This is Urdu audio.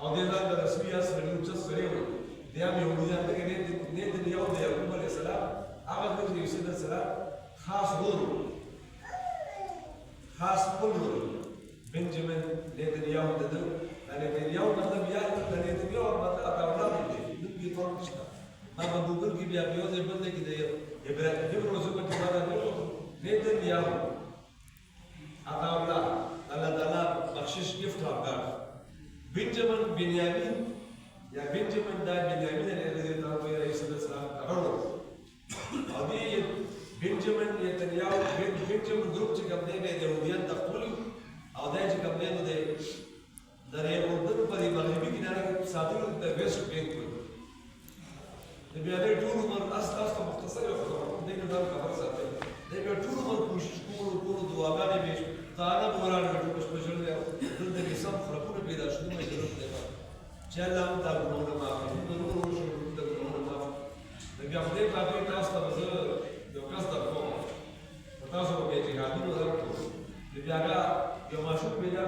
او دې ځان د رسمي اصل نو څه سره و بیا مې یهودیان ته نه د یو د یعقوب علیه السلام هغه د یوسف علیه السلام خاص ورور خاص خپل ورور بنجامین نتنیاهو د ده نتنیاهو مطلب یا د نتنیاهو مطلب اولاد دی نوم یې فرق نشته ما په ګوګل کې بیا په یو ځای بل ځای کې د هبرو ژبه کې ما نتنیاهو هغه اولاد الله تعالی بخشش gift of God بنجامین بنیامین یا بنجامین دا بنیامین علیه السلام هغه او دې بنجامین نتنیاهو بنجامین ګروپ چې کوم دی د یهودیان د خپل او دا چې کوم دی نو د اردن په مغربي کناره کې ساتلو د ویسټ بینک د بیا د ټول عمر تاسو مختصر یو خبره دې نه دا خبر ساتي د بیا ټول عمر کوشش کوو دعاګانې به تعالی بوران ټول سپیشل دی دلته کې سم فرقونه پیدا شول مې ضرورت دی چې الله دا ګورونه معاف کړي نو شو د ګورونه معاف د بیا خدای پاک تاسو ته یو کس درکوم تاسو به جهادي نظر کوئ د بیا یو ماشوم پیدا